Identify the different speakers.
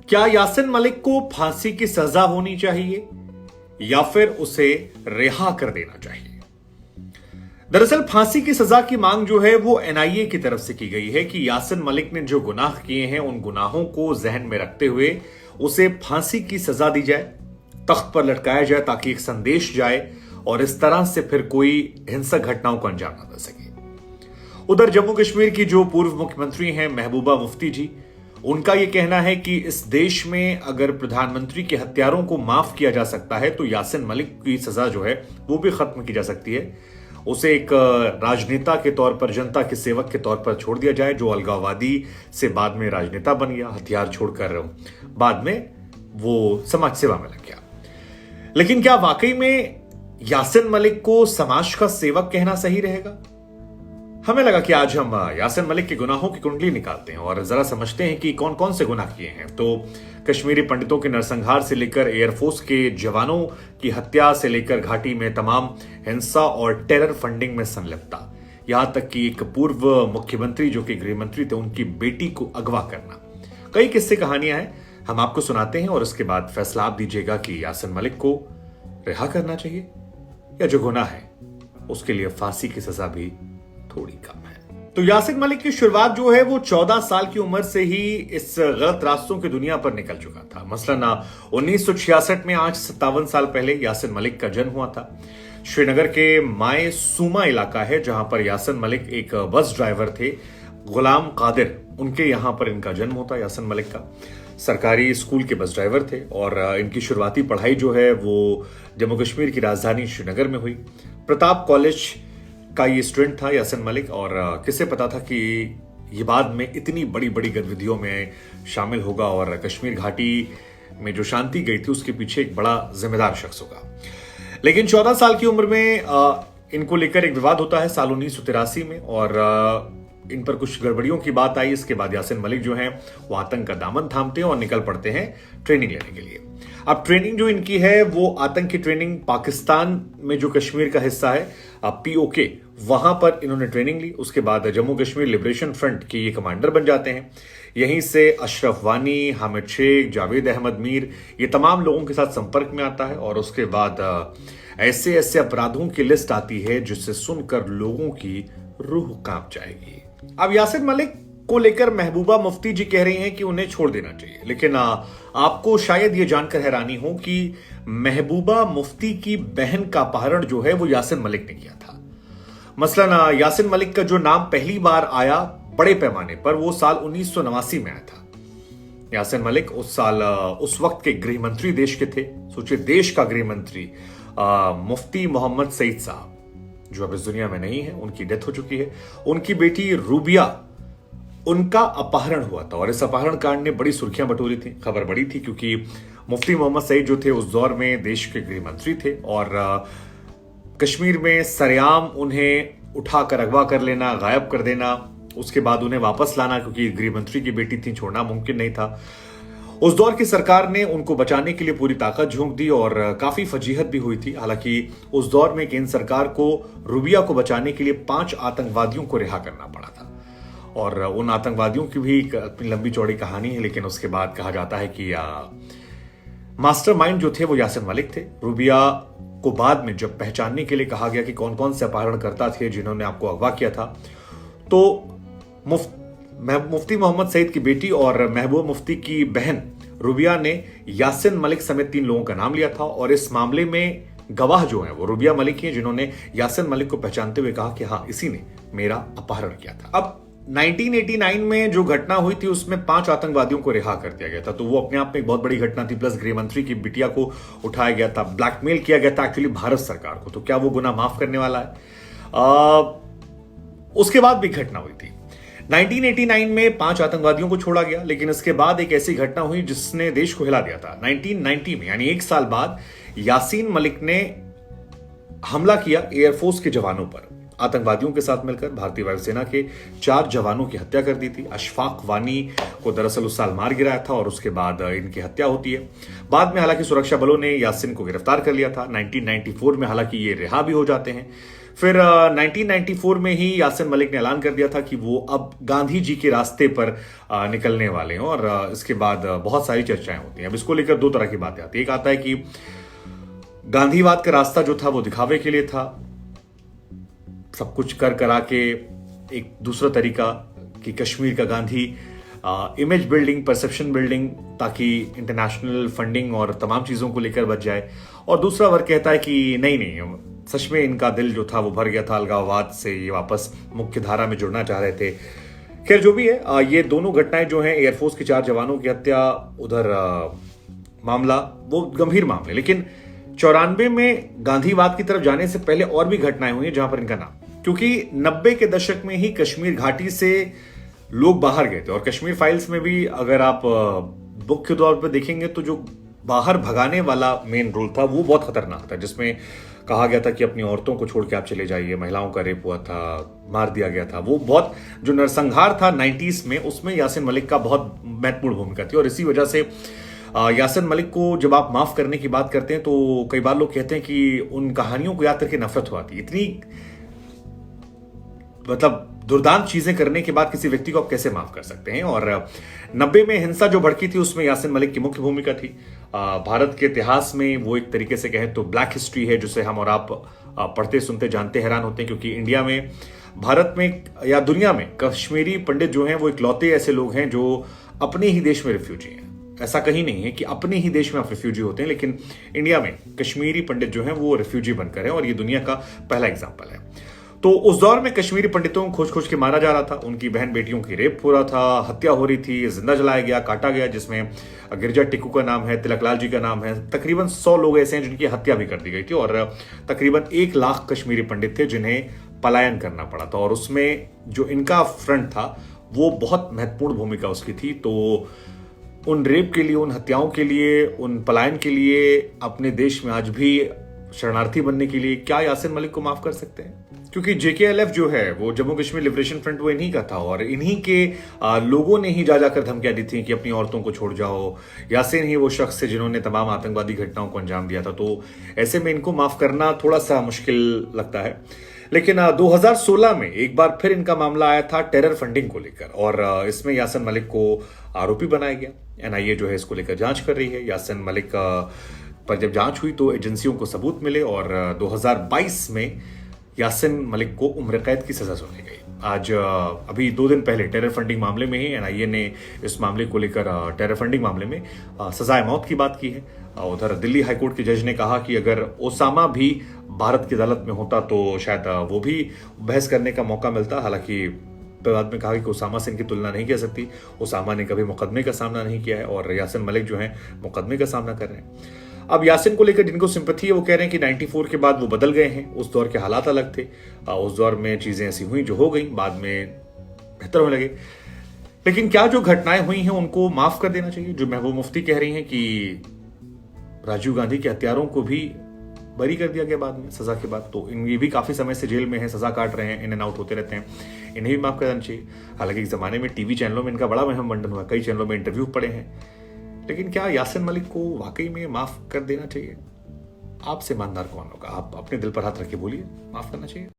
Speaker 1: क्या यासिन मलिक को फांसी की सजा होनी चाहिए या फिर उसे रिहा कर देना चाहिए? दरअसल फांसी की सजा की मांग जो है वो एनआईए की तरफ से की गई है कि यासिन मलिक ने जो गुनाह किए हैं उन गुनाहों को जहन में रखते हुए उसे फांसी की सजा दी जाए, तख्त पर लटकाया जाए ताकि एक संदेश जाए और इस तरह से फिर कोई हिंसक घटनाओं को अंजाम न दे सके। उधर जम्मू कश्मीर की जो पूर्व मुख्यमंत्री हैं महबूबा मुफ्ती जी, उनका यह कहना है कि इस देश में अगर प्रधानमंत्री के हत्यारों को माफ किया जा सकता है तो यासिन मलिक की सजा जो है वो भी खत्म की जा सकती है। उसे एक राजनेता के तौर पर, जनता के सेवक के तौर पर छोड़ दिया जाए, जो अलगाववादी से बाद में राजनेता बन गया, हथियार छोड़कर बाद में वो समाज सेवा में लग गया। लेकिन क्या वाकई में यासिन मलिक को समाज का सेवक कहना सही रहेगा? हमें लगा कि आज हम यासिन मलिक के गुनाहों की कुंडली निकालते हैं और जरा समझते हैं कि कौन कौन से गुनाह किए हैं। तो कश्मीरी पंडितों के नरसंहार से लेकर एयरफोर्स के जवानों की हत्या से लेकर घाटी में तमाम हिंसा और टेरर फंडिंग में संलिप्तता, यहां तक कि एक पूर्व मुख्यमंत्री जो कि गृहमंत्री थे उनकी बेटी को अगवा करना, कई किस्से कहानियां हैं, हम आपको सुनाते हैं और उसके बाद फैसला आप दीजिएगा कि यासिन मलिक को रिहा करना चाहिए या जो गुनाह है उसके लिए फांसी की सजा भी थोड़ी कम है। तो यासिन मलिक की शुरुआत जो है वो 14 साल की उम्र से ही इस गलत रास्तों की दुनिया पर निकल चुका था। मसलन 1966 में, आज 57 साल पहले यासिन मलिक का जन्म हुआ था। श्रीनगर के माए सूमा इलाका है जहां पर यासिन मलिक एक बस ड्राइवर थे, गुलाम कादिर, उनके यहां पर इनका जन्म होता है। यासिन मलिक का सरकारी स्कूल के बस ड्राइवर थे और इनकी शुरुआती पढ़ाई जो है वो जम्मू कश्मीर की राजधानी श्रीनगर में हुई। प्रताप कॉलेज का ये स्टूडेंट था यासिन मलिक और किसे पता था कि ये बाद में इतनी बड़ी बड़ी गतिविधियों में शामिल होगा और कश्मीर घाटी में जो शांति गई थी उसके पीछे एक बड़ा जिम्मेदार शख्स होगा। लेकिन 14 साल की उम्र में इनको लेकर एक विवाद होता है साल 1983 में और इन पर कुछ गड़बड़ियों की बात आई। इसके बाद यासिन मलिक जो हैं वो आतंक का दामन थामते हैं और निकल पड़ते हैं ट्रेनिंग लेने के लिए। अब ट्रेनिंग जो इनकी है वो आतंक की ट्रेनिंग पाकिस्तान में जो कश्मीर का हिस्सा है पीओके, वहां पर इन्होंने ट्रेनिंग ली। उसके बाद जम्मू कश्मीर लिबरेशन फ्रंट के ये कमांडर बन जाते हैं। यहीं से अशरफ वानी, हामिद शेख, जावेद अहमद मीर, ये तमाम लोगों के साथ संपर्क में आता है और उसके बाद ऐसे ऐसे अपराधों की लिस्ट आती है जिससे सुनकर लोगों की रूह कांप जाएगी। अब यासिन मलिक को लेकर महबूबा मुफ्ती जी कह रही हैं कि उन्हें छोड़ देना चाहिए, लेकिन आपको शायद ये जानकर हैरानी हो कि महबूबा मुफ्ती की बहन का अपहरण जो है वो यासिन मलिक ने किया था। मसलन यासिन मलिक का जो नाम पहली बार आया बड़े पैमाने पर वो साल 1989 में आया था। यासिन मलिक उस साल उस वक्त के गृह मंत्री देश के थे। सोचिए, देश का गृह मंत्री मुफ्ती मोहम्मद सईद साहब जो अब इस दुनिया में नहीं है, उनकी डेथ हो चुकी है। उनकी बेटी रूबिया, उनका अपहरण हुआ था और इस अपहरण कांड ने बड़ी सुर्खियां बटोरी थी, खबर बड़ी थी, क्योंकि मुफ्ती मोहम्मद सईद जो थे उस दौर में देश के गृह मंत्री थे और कश्मीर में सरेआम उन्हें उठाकर अगवा कर लेना, गायब कर देना, उसके बाद उन्हें वापस लाना, क्योंकि गृह मंत्री की बेटी थी, छोड़ना मुमकिन नहीं था। उस दौर की सरकार ने उनको बचाने के लिए पूरी ताकत झोंक दी और काफी फजीहत भी हुई थी। हालांकि उस दौर में केंद्र सरकार को रूबिया को बचाने के लिए 5 आतंकवादियों को रिहा करना पड़ा था और उन आतंकवादियों की भी अपनी लंबी चौड़ी कहानी है। लेकिन उसके बाद कहा जाता है कि मास्टरमाइंड जो थे वो यासिन मलिक थे। रूबिया को बाद में जब पहचानने के लिए कहा गया कि कौन कौन से अपहरणकर्ता थे जिन्होंने आपको अगवा किया था, तो मुफ्ती मोहम्मद सईद की बेटी और महबूबा मुफ्ती की बहन रूबिया ने यासिन मलिक समेत 3 लोगों का नाम लिया था और इस मामले में गवाह जो है वो रूबिया मलिक हैं, जिन्होंने यासिन मलिक को पहचानते हुए कहा कि हाँ, इसी ने मेरा अपहरण किया था। अब 1989 में जो घटना हुई थी उसमें 5 आतंकवादियों को रिहा कर दिया गया था, तो वो अपने आप में एक बहुत बड़ी घटना थी। प्लस गृह मंत्री की बिटिया को उठाया गया था, ब्लैकमेल किया गया था एक्चुअली भारत सरकार को, तो क्या वो गुनाह माफ करने वाला है? उसके बाद भी घटना हुई थी 1989 में, 5 आतंकवादियों को छोड़ा गया। लेकिन इसके बाद एक ऐसी घटना हुई जिसने देश को हिला दिया था। 1990 में, यानी 1 साल बाद, यासिन मलिक ने हमला किया एयरफोर्स के जवानों पर। आतंकवादियों के साथ मिलकर भारतीय वायुसेना के 4 जवानों की हत्या कर दी थी। अशफाक वानी को दरअसल उस साल मार गिराया था और उसके बाद इनकी हत्या होती है। बाद में हालांकि सुरक्षा बलों ने यासिन को गिरफ्तार कर लिया था। 1994 में हालांकि ये रिहा भी हो जाते हैं। फिर 1994 में ही यासिन मलिक ने ऐलान कर दिया था कि वो अब गांधी जी के रास्ते पर निकलने वाले हैं और इसके बाद बहुत सारी चर्चाएं होती हैं। अब इसको लेकर दो तरह की बातें आती है। एक आता है कि गांधीवाद का रास्ता जो था वो दिखावे के लिए था, सब कुछ कर करा के एक दूसरा तरीका कि कश्मीर का Gandhi, image building, perception building, ताकि इंटरनेशनल फंडिंग और तमाम चीज़ों को लेकर बच जाए। और दूसरा वर्ग कहता है कि नहीं, सच में इनका दिल जो था वो भर गया था अलगाववाद से, ये वापस मुख्य धारा में जुड़ना चाह रहे थे। खैर जो भी है, ये दोनों घटनाएं जो हैं, एयरफोर्स के 4 जवानों की हत्या, उधर मामला वो गंभीर मामले, लेकिन 94 में गांधीवाद की तरफ जाने से पहले और भी घटनाएं हुई हैं जहां पर इनका नाम, क्योंकि 90 के दशक में ही कश्मीर घाटी से लोग बाहर गए थे। और कश्मीर फाइल्स में भी अगर आप मुख्य तौर पर देखेंगे तो जो बाहर भगाने वाला मेन रोल था वो बहुत खतरनाक था, जिसमें कहा गया था कि अपनी औरतों को छोड़ के आप चले जाइए, महिलाओं का रेप हुआ था, मार दिया गया था। वो बहुत जो नरसंहार था 90s में, उसमें यासिन मलिक का बहुत महत्वपूर्ण भूमिका थी। और इसी वजह से यासिन मलिक को जब आप माफ करने की बात करते हैं तो कई बार लोग कहते हैं कि उन कहानियों को याद करके नफरत हुआ थी। इतनी मतलब दुर्दांत चीजें करने के बाद किसी व्यक्ति को आप कैसे माफ कर सकते हैं। और 90 में हिंसा जो भड़की थी उसमें यासिन मलिक की मुख्य भूमिका थी। भारत के इतिहास में वो एक तरीके से कहें तो ब्लैक हिस्ट्री है, जिसे हम और आप पढ़ते सुनते जानते हैरान होते हैं, क्योंकि इंडिया में, भारत में या दुनिया में कश्मीरी पंडित जो हैं वो इकलौते ऐसे लोग हैं जो अपने ही देश में रिफ्यूजी हैं। ऐसा कहीं नहीं है कि अपने ही देश में आप रिफ्यूजी होते हैं, लेकिन इंडिया में कश्मीरी पंडित जो हैं वो रिफ्यूजी बनकर हैं, और ये दुनिया का पहला एग्जाम्पल है। तो उस दौर में कश्मीरी पंडितों को खोज खोज के मारा जा रहा था, उनकी बहन बेटियों की रेप हो रहा था, हत्या हो रही थी, जिंदा जलाया गया, काटा गया, जिसमें गिरजा टिक्कू का नाम है, तिलक लाल जी का नाम है। तकरीबन 100 लोग ऐसे हैं जिनकी हत्या भी कर दी गई थी, और तकरीबन 1 लाख कश्मीरी पंडित थे जिन्हें पलायन करना पड़ा था। और उसमें जो इनका फ्रंट था वो बहुत महत्वपूर्ण भूमिका उसकी थी। तो उन रेप के लिए, उन हत्याओं के लिए, उन पलायन के लिए, अपने देश में आज भी शरणार्थी बनने के लिए क्या यासिन मलिक को माफ कर सकते हैं? क्योंकि JKLF जो है वो जम्मू कश्मीर लिबरेशन फ्रंट वो इन्हीं का था, और इन्हीं के लोगों ने ही जा जाकर धमकियां दी थी कि अपनी औरतों को छोड़ जाओ। यासिन ही वो शख्स थे जिन्होंने तमाम आतंकवादी घटनाओं को अंजाम दिया था। तो ऐसे में इनको माफ करना थोड़ा सा मुश्किल लगता है। लेकिन 2016 में एक बार फिर इनका मामला आया था टेरर फंडिंग को लेकर, और इसमें यासिन मलिक को आरोपी बनाया गया। NIA जो है इसको लेकर जांच कर रही है। यासिन मलिक पर जब जांच हुई तो एजेंसियों को सबूत मिले, और 2022 में यासिन मलिक को उम्र कैद की सजा सुनाई गई। आज अभी 2 दिन पहले टेरर फंडिंग मामले में ही NIA ने इस मामले को लेकर, टेरर फंडिंग मामले में सजाए मौत की बात की है। उधर दिल्ली हाईकोर्ट के जज ने कहा कि अगर ओसामा भी भारत की अदालत में होता तो शायद वो भी बहस करने का मौका मिलता। हालांकि बाद में कहा कि ओसामा से इनकी तुलना नहीं की सकती। ओसामा ने कभी मुकदमे का सामना नहीं किया है, और यासिन मलिक जो है मुकदमे का सामना कर रहे हैं। अब यासिन को लेकर जिनको सिंपैथी है वो कह रहे हैं कि 94 के बाद वो बदल गए हैं, उस दौर के हालात अलग थे, उस दौर में चीजें ऐसी हुई जो हो गई, बाद में बेहतर होने लगे। लेकिन क्या जो घटनाएं हुई हैं उनको माफ कर देना चाहिए? जो महबूब मुफ्ती कह रही हैं कि राजीव गांधी के हत्यारों को भी बरी कर दिया गया बाद में सजा के बाद, तो ये भी काफी समय से जेल में है, सजा काट रहे हैं, इन एंड आउट होते रहते हैं, इन्हें भी माफ कर देना चाहिए। हालांकि एक जमाने में टीवी चैनलों में इनका बड़ा महम मंडन हुआ, कई चैनलों में इंटरव्यू पड़े हैं। लेकिन क्या यासिन मलिक को वाकई में माफ कर देना चाहिए? आपसे ईमानदार कौन होगा? आप अपने दिल पर हाथ रख के बोलिए, माफ करना चाहिए।